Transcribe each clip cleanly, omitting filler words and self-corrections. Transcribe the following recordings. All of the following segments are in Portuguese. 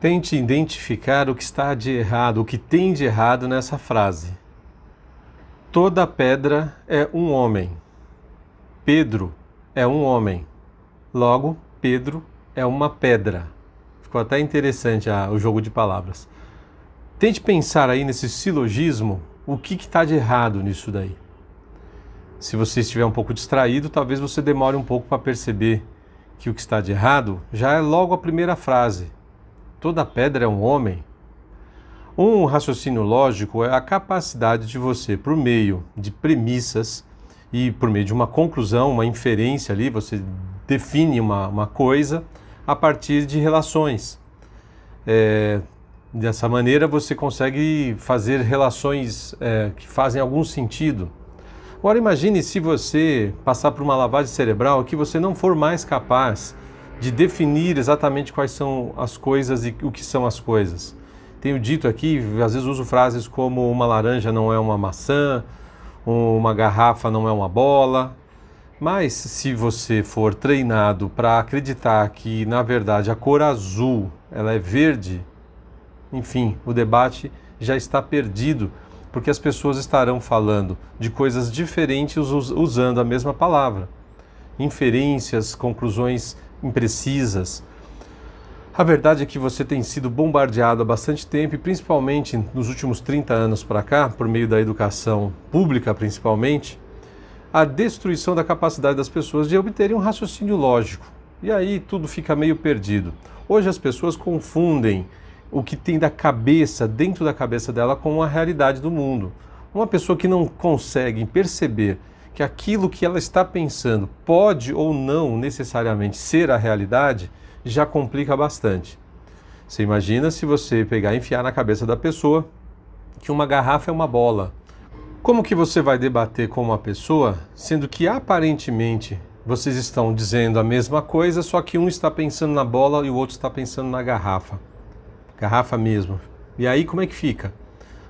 Tente identificar o que está de errado, o que tem de errado nessa frase. Toda pedra é um homem. Pedro é um homem. Logo, Pedro é uma pedra. Ficou até interessante o jogo de palavras. Tente pensar aí nesse silogismo, o que está de errado nisso daí. Se você estiver um pouco distraído, talvez você demore um pouco para perceber que o que está de errado já é logo a primeira frase. Toda pedra é um homem. Um raciocínio lógico é a capacidade de você, por meio de premissas e por meio de uma conclusão, uma inferência ali, você define uma coisa a partir de relações. Dessa maneira você consegue fazer relações que fazem algum sentido. Agora imagine se você passar por uma lavagem cerebral que você não for mais capaz de definir exatamente quais são as coisas e o que são as coisas. Tenho dito aqui, às vezes uso frases como uma laranja não é uma maçã, uma garrafa não é uma bola, mas se você for treinado para acreditar que na verdade a cor azul ela é verde, enfim, o debate já está perdido, porque as pessoas estarão falando de coisas diferentes usando a mesma palavra. Inferências, conclusões imprecisas. A verdade é que você tem sido bombardeado há bastante tempo e principalmente nos últimos 30 anos para cá, por meio da educação pública principalmente, a destruição da capacidade das pessoas de obterem um raciocínio lógico. E aí tudo fica meio perdido. Hoje as pessoas confundem o que tem da cabeça, dentro da cabeça dela, com a realidade do mundo. Uma pessoa que não consegue perceber que aquilo que ela está pensando pode ou não necessariamente ser a realidade, já complica bastante. Você imagina se você pegar e enfiar na cabeça da pessoa que uma garrafa é uma bola. Como que você vai debater com uma pessoa, sendo que aparentemente vocês estão dizendo a mesma coisa, só que um está pensando na bola e o outro está pensando na garrafa? Garrafa mesmo. E aí como é que fica?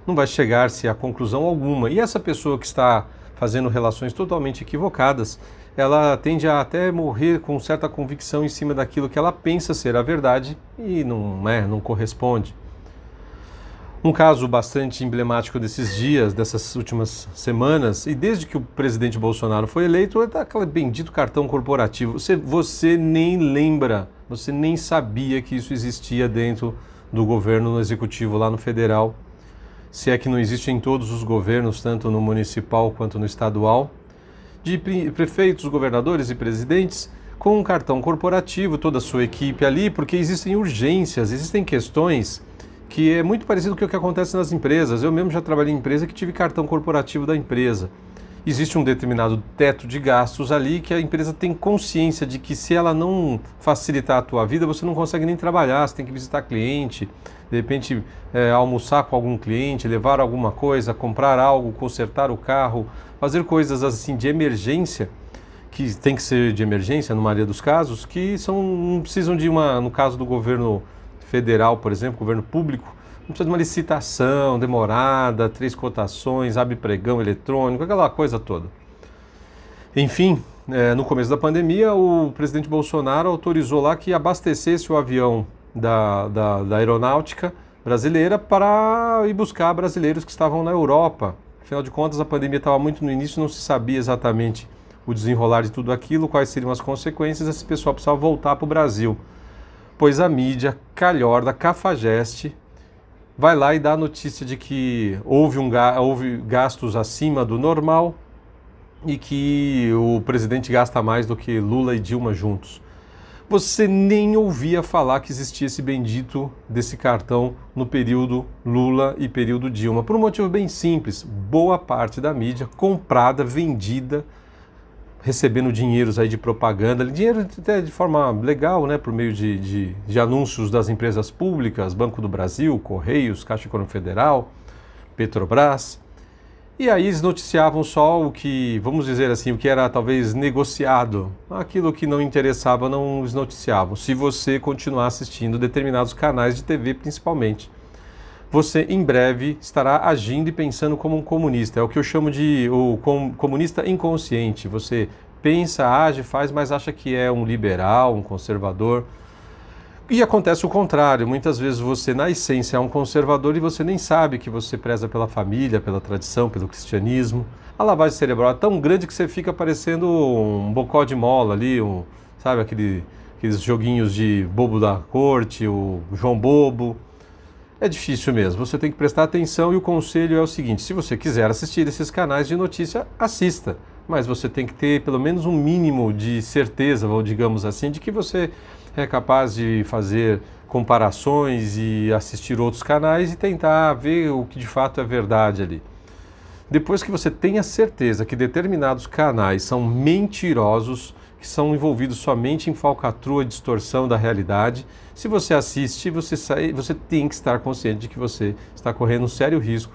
Não vai chegar-se a conclusão alguma. E essa pessoa que está fazendo relações totalmente equivocadas, ela tende a até morrer com certa convicção em cima daquilo que ela pensa ser a verdade e não corresponde. Um caso bastante emblemático desses dias, dessas últimas semanas, e desde que o presidente Bolsonaro foi eleito, é aquele bendito cartão corporativo. Você nem lembra, você nem sabia que isso existia dentro do governo, no executivo lá no federal. Se é que não existe em todos os governos, tanto no municipal quanto no estadual, de prefeitos, governadores e presidentes com um cartão corporativo, toda a sua equipe ali, porque existem urgências, existem questões que é muito parecido com o que acontece nas empresas. Eu mesmo já trabalhei em empresa que tive cartão corporativo da empresa. Existe um determinado teto de gastos ali que a empresa tem consciência de que se ela não facilitar a tua vida, você não consegue nem trabalhar, você tem que visitar cliente, de repente almoçar com algum cliente, levar alguma coisa, comprar algo, consertar o carro, fazer coisas assim de emergência, que tem que ser de emergência na maioria dos casos, que não precisam de no caso do governo federal, por exemplo, governo público, não precisa de uma licitação demorada, 3 cotações, abre pregão eletrônico, aquela coisa toda. Enfim, no começo da pandemia, o presidente Bolsonaro autorizou lá que abastecesse o avião da aeronáutica brasileira para ir buscar brasileiros que estavam na Europa. Afinal de contas, a pandemia estava muito no início, não se sabia exatamente o desenrolar de tudo aquilo, quais seriam as consequências, esse pessoal precisava voltar para o Brasil. Pois a mídia calhorda, cafajeste, vai lá e dá a notícia de que houve gastos acima do normal e que o presidente gasta mais do que Lula e Dilma juntos. Você nem ouvia falar que existia esse bendito desse cartão no período Lula e período Dilma, por um motivo bem simples. Boa parte da mídia comprada, vendida, recebendo dinheiros aí de propaganda, dinheiro até de forma legal, né, por meio de anúncios das empresas públicas, Banco do Brasil, Correios, Caixa Econômica Federal, Petrobras. E aí eles noticiavam só o que, vamos dizer assim, o que era talvez negociado. Aquilo que não interessava não eles noticiavam. Se você continuar assistindo determinados canais de TV principalmente, você em breve estará agindo e pensando como um comunista. É o que eu chamo de o comunista inconsciente. Você pensa, age, faz, mas acha que é um liberal, um conservador. E acontece o contrário, muitas vezes você na essência é um conservador e você nem sabe que você preza pela família, pela tradição, pelo cristianismo. A lavagem cerebral é tão grande que você fica parecendo um bocó de mola ali, sabe, aqueles joguinhos de bobo da corte, o João Bobo. É difícil mesmo, você tem que prestar atenção e o conselho é o seguinte: se você quiser assistir esses canais de notícia, assista. Mas você tem que ter pelo menos um mínimo de certeza, ou digamos assim, de que você é capaz de fazer comparações e assistir outros canais e tentar ver o que de fato é verdade ali. Depois que você tenha certeza que determinados canais são mentirosos, que são envolvidos somente em falcatrua e distorção da realidade, se você assiste, você tem que estar consciente de que você está correndo um sério risco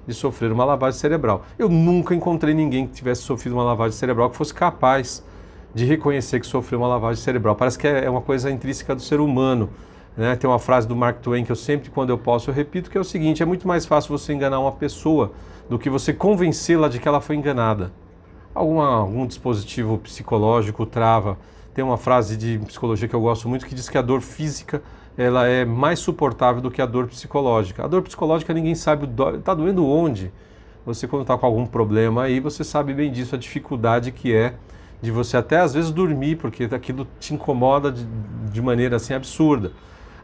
de sofrer uma lavagem cerebral. Eu nunca encontrei ninguém que tivesse sofrido uma lavagem cerebral que fosse capaz de reconhecer que sofreu uma lavagem cerebral. Parece que é uma coisa intrínseca do ser humano, né? Tem uma frase do Mark Twain que eu sempre, quando eu posso, eu repito, que é o seguinte: é muito mais fácil você enganar uma pessoa do que você convencê-la de que ela foi enganada. Algum dispositivo psicológico trava. Tem uma frase de psicologia que eu gosto muito que diz que a dor física ela é mais suportável do que a dor psicológica. A dor psicológica ninguém sabe, está doendo onde? Você quando está com algum problema aí, você sabe bem disso, a dificuldade que é de você até às vezes dormir, porque aquilo te incomoda de maneira assim absurda.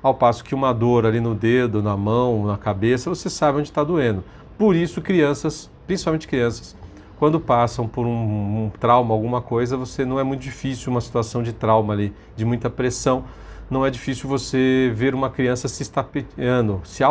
Ao passo que uma dor ali no dedo, na mão, na cabeça, você sabe onde está doendo. Por isso crianças, principalmente crianças, quando passam por um trauma, alguma coisa, não é muito difícil uma situação de trauma ali, de muita pressão, não é difícil você ver uma criança se estapeando, se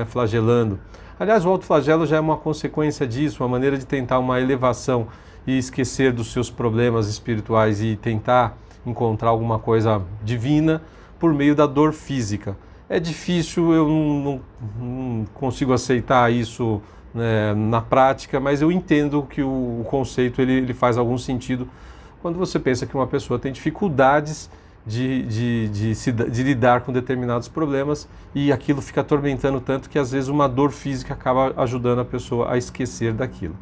flagelando. Aliás, o autoflagelo já é uma consequência disso, uma maneira de tentar uma elevação e esquecer dos seus problemas espirituais e tentar encontrar alguma coisa divina por meio da dor física. É difícil, eu não consigo aceitar isso, né, na prática, mas eu entendo que o conceito ele faz algum sentido quando você pensa que uma pessoa tem dificuldades de lidar com determinados problemas e aquilo fica atormentando tanto que às vezes uma dor física acaba ajudando a pessoa a esquecer daquilo.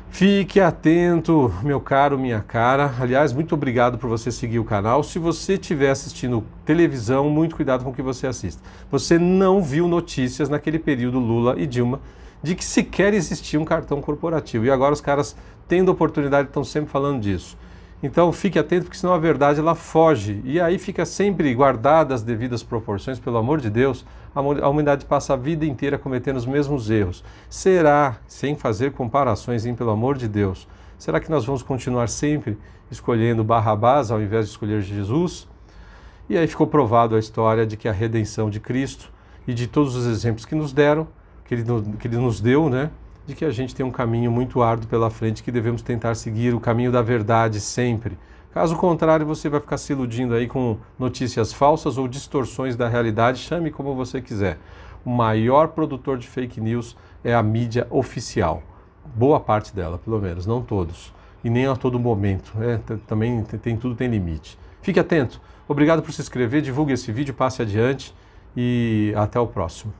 Fique atento, meu caro, minha cara. Aliás, muito obrigado por você seguir o canal. Se você estiver assistindo televisão, muito cuidado com o que você assiste. Você não viu notícias naquele período Lula e Dilma de que sequer existia um cartão corporativo. E agora os caras, tendo oportunidade, estão sempre falando disso. Então fique atento, porque senão a verdade ela foge. E aí fica sempre guardada as devidas proporções, pelo amor de Deus. A humanidade passa a vida inteira cometendo os mesmos erros. Será, sem fazer comparações, pelo amor de Deus, será que nós vamos continuar sempre escolhendo Barrabás ao invés de escolher Jesus? E aí ficou provado a história de que a redenção de Cristo e de todos os exemplos que nos deram, que ele nos deu, né? De que a gente tem um caminho muito árduo pela frente, que devemos tentar seguir o caminho da verdade sempre. Caso contrário, você vai ficar se iludindo aí com notícias falsas ou distorções da realidade, chame como você quiser. O maior produtor de fake news é a mídia oficial. Boa parte dela, pelo menos, não todos. E nem a todo momento. Também tudo tem limite. Fique atento. Obrigado por se inscrever, divulgue esse vídeo, passe adiante e até o próximo.